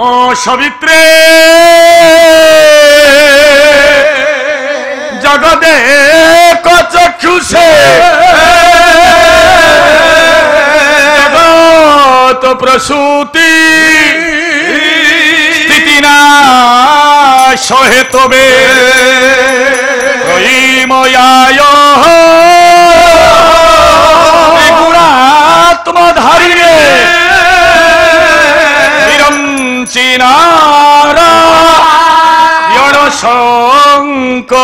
मो सवित्रे जगदे चक्षुषे जगत प्रसूति स्थिति नाश हेतु वे मयाय गुणात्मधारी चिनारा यण शंकरात्मने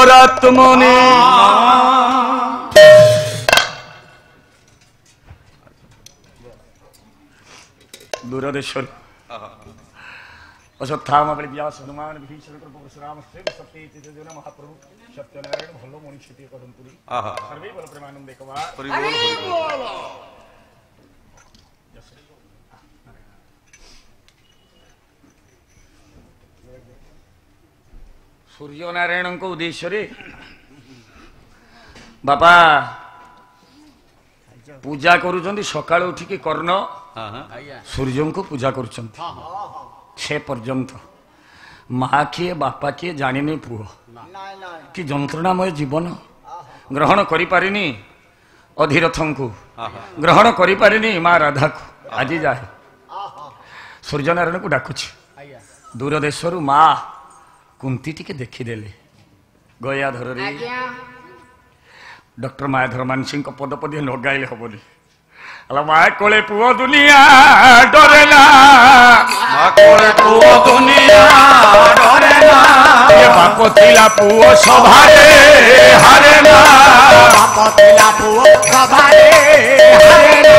दूरदेश्वर अश्वत्थामा बलि व्यास हनुमान विभीषण परशुराम सप्तैर्न महाप्रभु सत्यनारायण भल्लो मनीषी कदमपुरी सर्वे बल प्रेमानंद एकवार सूर्य नारायण को उद्देश्य बापा पूजा करुचंदी सकाळ उठिकी कर्ण सूर्य को पूजा करुचंदी से पर्यंत माँ किए बापा किए जानिनी पुओ कि जंत्रणामय जीवन ग्रहण करि पारिनी अधिरथ को ग्रहण करि पारिनी माँ राधा को आज जाए सूर्य नारायण को डाकुछि दूर देशरु माँ कुंती टिके देखीदेले गयाधर डॉक्टर मायाधर मानसिंह पद पदे न गाइले हबनी अला माँ कोले पुओ दुनिया डरेना माँ कोले पुओ दुनिया डरेना ये बाप थिला पुओ सभारे हारेना बाप थिला पुओ सभारे हारेना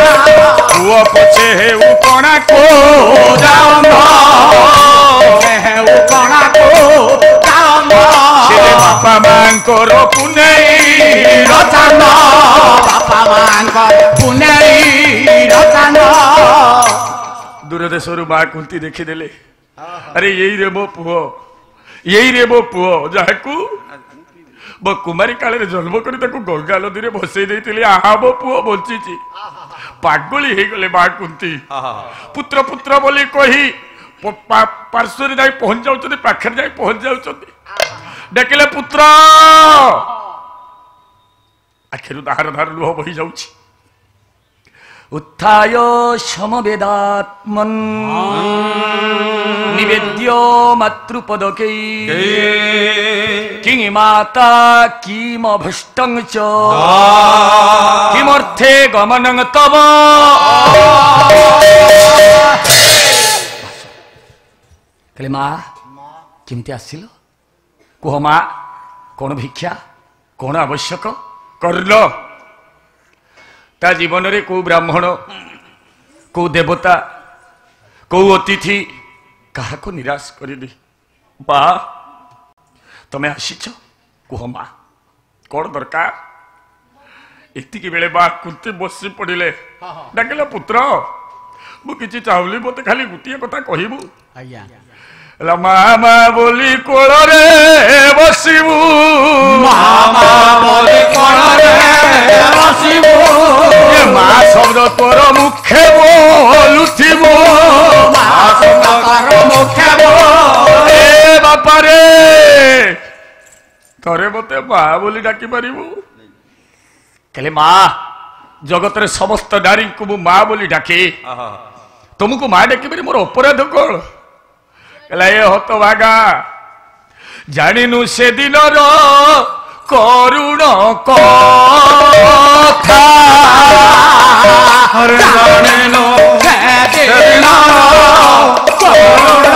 पुओ पछे हे उकणा को जाओ हे उकणा को बापा मांकर पुनेई रचन बापा मांकर पुनेई रचन दूरदेशरु माँ कुंती देखीदेले अरे यही रे मो पुओ यही रे मो पुओ जाकू मो कुमारी काल जन्म कर गंगा नदी में भसई देती आहा मो पुओ बंची पागली हो गले माँ कुंती पुत्र पुत्र बोली कही पार्श्व जाई पहुंच जाउछथि पाखर जाई पहुंच जाउछथि देखिले पुत्र आखिर धार धार लुह बही जाउछि उत्थाय समवेदात्मन निवेद्य मातृपदके किं माता किम भष्टं च किमर्थे गमनं तव कहले माँ केमती आसिल कह माँ कौन भिक्षा कौन आवश्यक कर्ण ता जीवन रे को ब्राह्मण को देवता को अतिथि कहा को निराश कर दी बा तमें आसीच कह माँ कौन दरकार एतिकी बेले बा कुंती बसी पड़े डाकिले पुत्र मुझे चाहूली मत खाली गोटे कथा कहबू मामा बोली कोल रे बसबू मामा बोली कोल रे बसबू माँ शब्द तोर मुखे बोलुथिबू माँ शब्द तोर मुखे बोल बापा रे तोरे मते माँ बोली डाकी पारिबू कहले माँ जगत रे समस्त नारी को मु माँ बोली डाके तुमको माँ डाकी पारि मोर अपराध कौन ये हत भागा जानिनु से दिन करुण कथा जानिनु से दिन करुण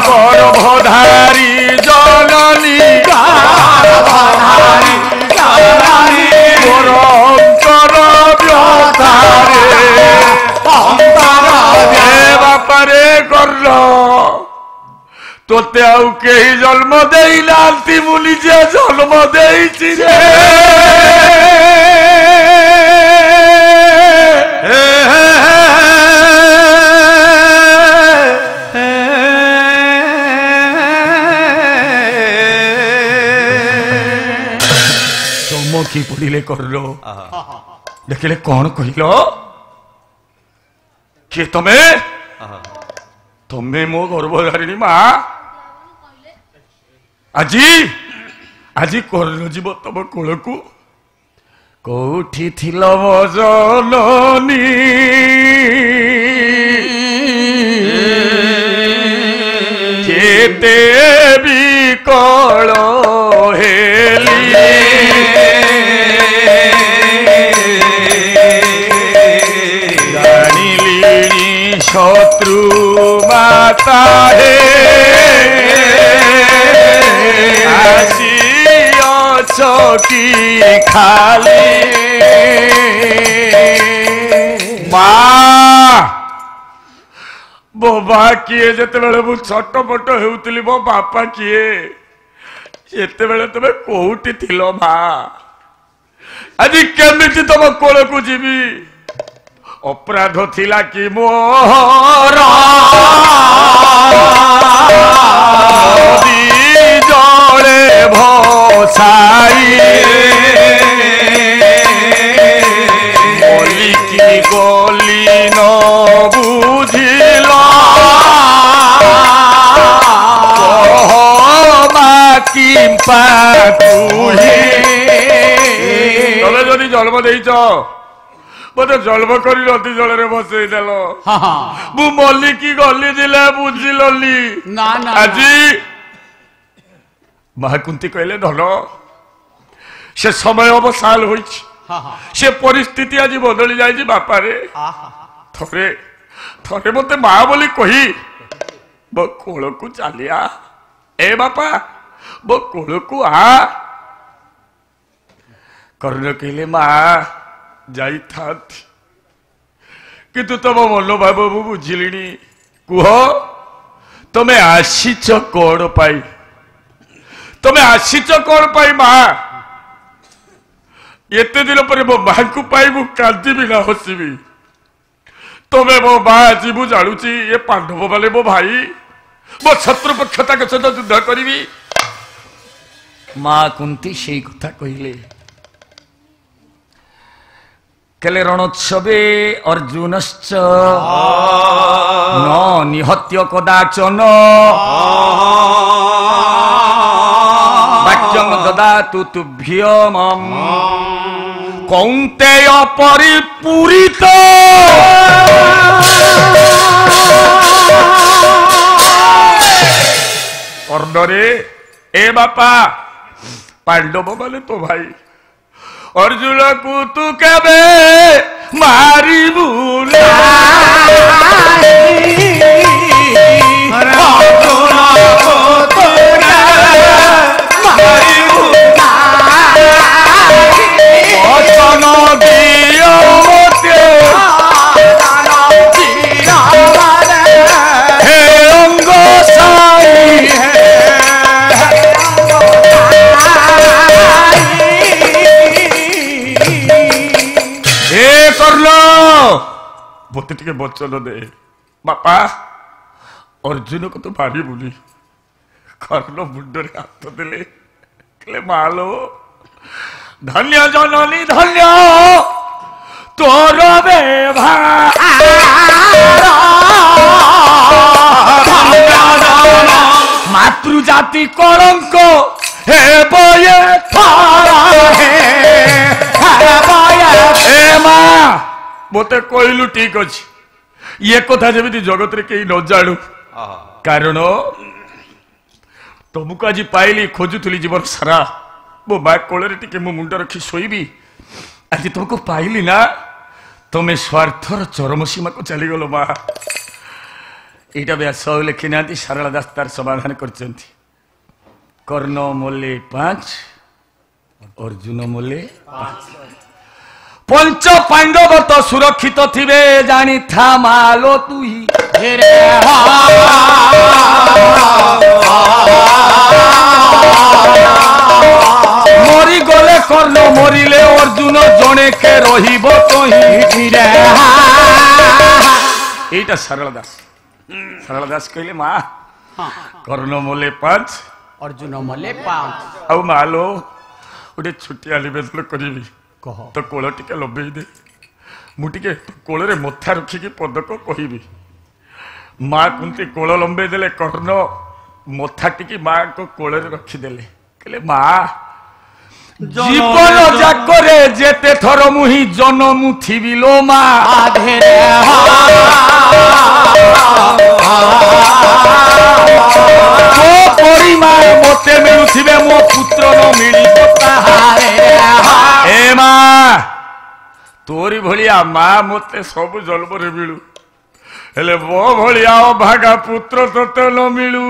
गर्भधारी जननी गर्भधारी जननी मोर अंतर व्यथारे बापारे कर्ण तोते आउ कहीं जन्म दे लालती मुनि जे जन्म दे चमकी पड़े कर्ण देखिले कौन कहल କିଏ ତମେ? ତମେ ମୋ ଗର୍ଭଧାରିଣୀ ମା। ଆଜି ଆଜି କର୍ଣ୍ଣ ଯିବ ତମ କୋଳକୁ। କୋଉଠି ଥିଲ ମୋ ଜନନୀ, କେତେ ବିକଳ ହେଲି, ଜାଣିଲିଣି ଶତ୍ରୁ ମାତା ହେ, ଆସି ଅଛ କି ଖାଲି ମା। ମୋ ମା କିଏ? ଯେତେବେଳେ ମୁଁ ଛଟପଟ ହେଉଥିଲି ମୋ ବାପା କିଏ? ସେତେବେଳେ ତମେ କୋଉଠି ଥିଲ ମା? ଆଜି କେମିତି ତମ କୋଳକୁ ଯିବି? ଅପରାଧ ଥିଲା କି ମୋର? ନଦୀ ଜଳେ ଭସାଇ ବୋଲିକି ଗଲି ନ ବୁଝିଲ, କିମ୍ପା ତମେ ଯଦି ଜନ୍ମ ଦେଇଛ ମତେ ଜନ୍ମ କରି ନଦୀ ଜଳରେ ବସେଇ ଦେଲ, ମୁଁ ମଲିକି ଗଲି ଦିଲେ ବୁଝିଲନି। ଆଜି ମହାକୁନ୍ତୀ କହିଲେ ଧନ ସେ ସମୟ ଅବସାନ ହୋଇଛି, ସେ ପରିସ୍ଥିତି ଆଜି ବଦଳି ଯାଇଛି ବାପାରେ। ଥରେ ଥରେ ମତେ ମା ବୋଲି କହି ମୋ କୋଳକୁ ଚାଲିଆ। ଏ ବାପା ମୋ କୋଳକୁ ଆ। କର୍ଣ୍ଣ କହିଲେ ମା ଯାଇଥାନ୍ତି, କିନ୍ତୁ ତମ ମନୋଭାବ ମୁଁ ବୁଝିଲିଣି। କୁହ ତମେ ଆସିଛ କଣ ପାଇଁ? ତମେ ଆସିଛ କଣ ପାଇଁ ମା? ଏତେ ଦିନ ପରେ ମୋ ମାଙ୍କୁ ପାଇ ମୁଁ କାନ୍ଦିବି ନା ହସିବି? ତମେ ମୋ ମା ଆଜି ମୁଁ ଜାଣୁଛି ଏ ପାଣ୍ଡବ ମାନେ ମୋ ଭାଇ, ମୋ ଶତ୍ରୁ ପକ୍ଷ ତାଙ୍କ ସହିତ ଯୁଦ୍ଧ କରିବି। ମା କୁନ୍ତୀ ସେଇ କଥା କହିଲେ। କେଲେ ରଣୋତ୍ସବେ ଅର୍ଜୁନଶ୍ଚ ନ ନିହତ୍ୟ କଦାଚନ, ବାକ୍ୟଂ ଦଦାତୁ ତୁଭ୍ୟମଂ କୌନ୍ତେୟ ପରିପୂରିତ। କର୍ଣ୍ଣରେ ଏ ବାପା ପାଣ୍ଡବ ମାନେ ତୋ ଭାଇ, ଅର୍ଜୁନକୁ ତୁ କେବେ ମାରିବୁ ନା? ମତେ ଟିକେ ବଚନ ଦେ ବାପା, ଅର୍ଜୁନ କୁ ତୁ ମାରିବୁନି। କର୍ଣ୍ଣ ମୁଣ୍ଡରେ ହାତ ଦେଲେ, କହିଲେ ମାଲୋ ଧନ୍ୟ ଜନନୀ ଧନ୍ୟ ତୋର ମାତୃଜାତି କଳଙ୍କ ହେ ବଏ ମା ମତେ କହିଲୁ ଠିକ ଅଛି, ଇଏ କଥା ଯେମିତି ଜଗତରେ କେହି ନ ଜାଣୁ। କାରଣ ତମକୁ ଆଜି ପାଇଲି, ଖୋଜୁଥିଲି ଜୀବନ ସାରା ମୋ ମା କୋଳରେ ଟିକେ ମୋ ମୁଣ୍ଡ ରଖି ଶୋଇବି। ଆଜି ତମକୁ ପାଇଲି ନା, ତମେ ସ୍ୱାର୍ଥର ଚରମ ସୀମାକୁ ଚାଲିଗଲ ମା। এইটা ব্যাস লেখি না সারলা দাস তার সমাধান করছেন। কর্ণ মূল্যে 5, অর্জুন মূল্যে 5। পঞ্চ পাণ্ডব তো সুরক্ষিত থিবে জানি থামালো তুই মরি গলে কর্ণ মরিলে অর্জুন জনে কে রহিব কহি। এইটা সারলা দাস। সারলা দাস কহিলে মা কর্ণ মূল্যে 5, অর্জুন মূল্যে 5। ଆଉ ମାଲୋ ଗୋଟେ ଛୋଟିଆ ନିବେଦନ କରିବି, ତ କୋଳ ଟିକେ ଲବେଇ ଦେ। मुझे कोल मथा रखिकी पदक कहबी माँ कुंती कोल लंबे देले कर्ण मथा टिकी माँ को कोल रखीदेले कहले माँ जीवन जाकरे जेते थर मुही जनमु थिबी लो माँ परिमा मते मिलुथिबे मो पुत्र न मिली ए माँ तोरी भलिया माँ मते सब जन्म रे मिलू हेले मो भलिया भागा पुत्र तते न मिलू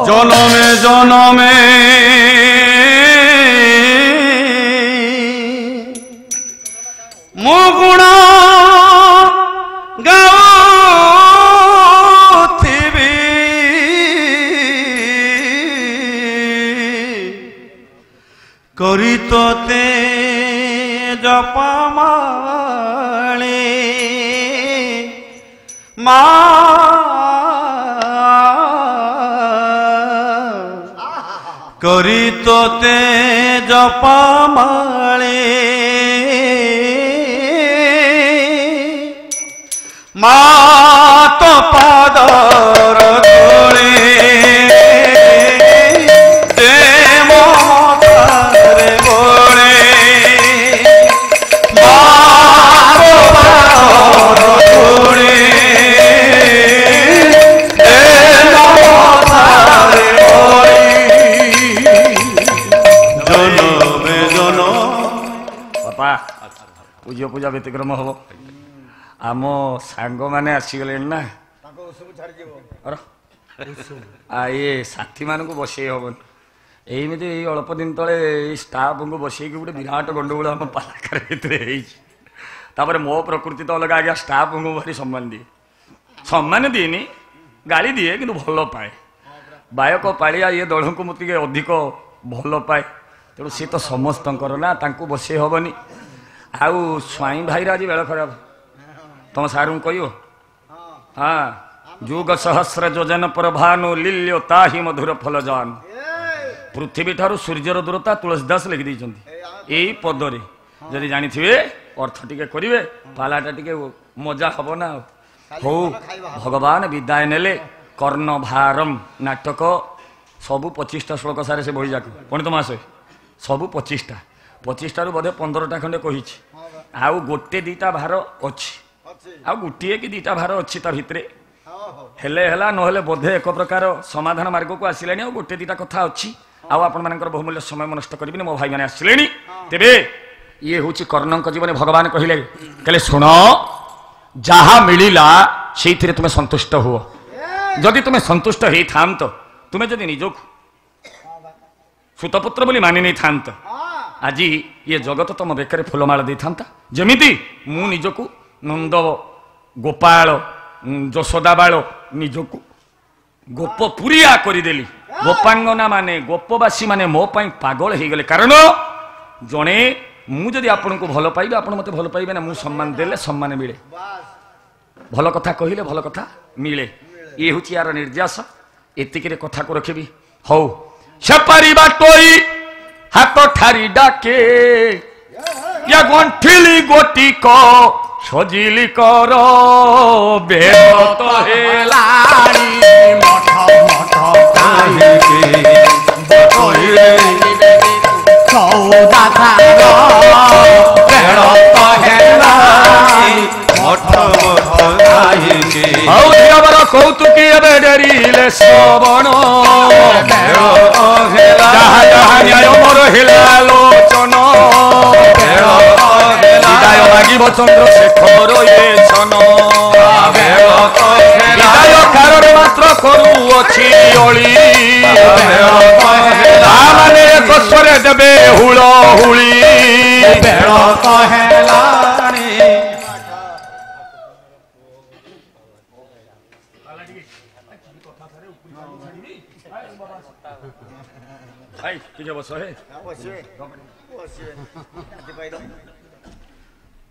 जनमे जनमे मुगुण गाउथिबी करी तोते जपमाळे मा करी तोते जपमाळे मात पादर धूळे दे ममतारे बोळे मात पादर धूळे दे ममतारे बोळे जनमे जनम बापा पूजा पूजा व्यतिक्रम हम आम सांग मैंने आसीगले ना ये साथी मान को बसई हेन एमती अल्प दिन तले स्टाफ को बसई गोटे विराट गंडगोल आम पालाकार भितर मो प्रकृति तो अलग आज्ञा स्टाफ को भारी सम्मान दिए सम्मान दिएनि गाली दिए कि भल पाए बायक पालिया ये दल को मत अधिक भल पाए तेणु सी तो समस्त ना बसई हेनी आउ स्वाई भाई आज बेल खराब तुम सारू कहो हाँ जुग सहस्र योजन पर भानु लील्यो ताही मधुर फल जान पृथ्वी ठारू सूर्यर दूरता तुलसीदास लिखि यही पदरे जदि जानी अर्थ टिके करेंगे पालाटा टिके मजा हम ना हो भगवान विदाय नेले कर्ण भारम नाटक सबू 25टा श्लोक सारे से बही जाक पंडित महाशय सबू 25टा 25टारू बोधे 15टा खंडे कही आउ गोटे दीटा भार अच्छी आ गोटे कि दीटा भार अच्छी ता भितरे हेले हेला नहेले बोधे एक प्रकार समाधान मार्ग को आसिले आ गोटे दीटा कथा अच्छी आपण मानकर बहुमूल्य समय नष्ट करेंगे मो भाई मैंने आसिले तेरे ये हूँ कर्ण जीवन भगवान कहले कहले शुण जहा मिलला से तुम्हें संतुष्ट हुओ जदि तुम्हें संतुष्ट हो था तुम्हें जदि निजक सुतपुत्र बोली मानि नहीं था आज ये जगत तुम बेकर फुलमाला दे था जमीती मु निजकू नंद गोपाल यशोदा बाल निजकू गोपपुरिया करदेली गोपांगना माने गोपवासी माने मो पाई पागल हो गले कारण जड़े मुझे आपन को भल पाइबे आप मत भल पाइबे ना मु सम्मान देले सम्मान मिले भल कथा कहले भल कथा मिले ये हूँ यार निर्यास एतिक कथा को रखी हौ सेपारी बाटोई हाथ ठारी डाके या गंठिली गोटी को सजिली कर बेद तो हेलाणी मठ मठ काहिके बटोइले सौदा थार बेद तो हेलाणी मठ मठ काहिके हौ दियाबर कौतुकी एबे डेरिले श्रवण बेद तो हेला जहाँ जहाँ न्याय मोर हिला लोचन विदाय मागिब चंद्रशेखर ये सन विदाय कारण मात्र करुअछि अली तामाने एक स्वरे देबे हुळ हुळी बेद तो हेलाणी भाई तुझे बस है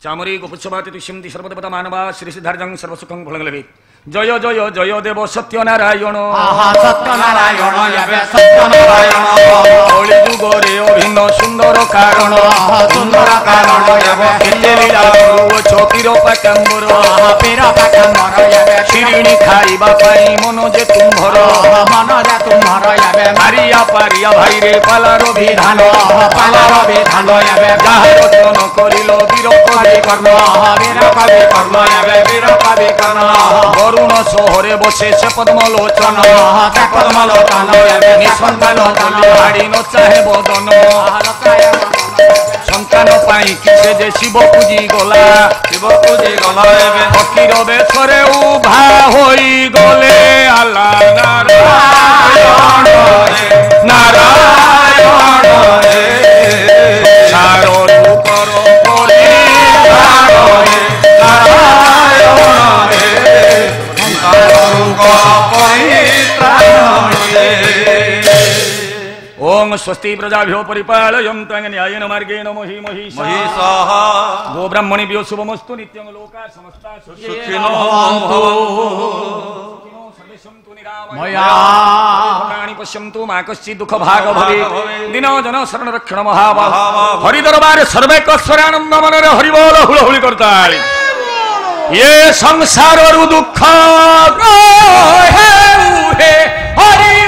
चामरी गोपुच्छवाति तुष्यन्ति सर्वदेवता मानवा श्री सिद्धार्जं सर्वसुखं फलं लभेत् জয় জয় জয় দেব সত্যনারায়ণ সত্যনারায়ণ যাবে সত্যনারায়ণ কলি যুগরে অভিন্ন সুন্দর কারণ সুন্দর কারণ যাবে লীলা চকির পাকাম্বর পীর পাকাম্বর যাবে শিরিণী খাইবা পাই মন যে তুম্ভর মন যে তুম্ভর যাবে মারিয়া পারিয়া ভাইরে পালার বিধান পালার বিধান যাবে যাহার রচন করিল বীর কবি কর্ণ বীর কবি কর্ণ যাবে বীর কবি কর্ণ বরুণ শহরে বসে সে পদ্মলোচন পদ্মলোচন যাবে নিঃসন্তান হাড়ি ন চাহে বদন সন্তান পাই কিসে যে শিব পূজি গলা শিব পূজি গলা যাবে ফকির বেশরে উভা হই গলে আল্লাহ নারায়ণ নারায়ণ সারণ কর করে ओम स्वस्ति प्रजाभ्यो परिपालयन्तं न्यायेन मार्गेण मही महिषः गो ब्राह्मणेभ्यो शुभमस्तु नित्यं लोकाः समस्ताः सुखिनो भवन्तु सर्वे सन्तु निरामयाः मया प्राणि पश्यन्तु मा कश्चित् दुःख भाग भवे दिनो जन शरण रक्षण महाभाव हरि दरबार सर्वे कस्वरानंद मनरे हरि बोल हुलहुली करताय ये संसार दुःख हे हरि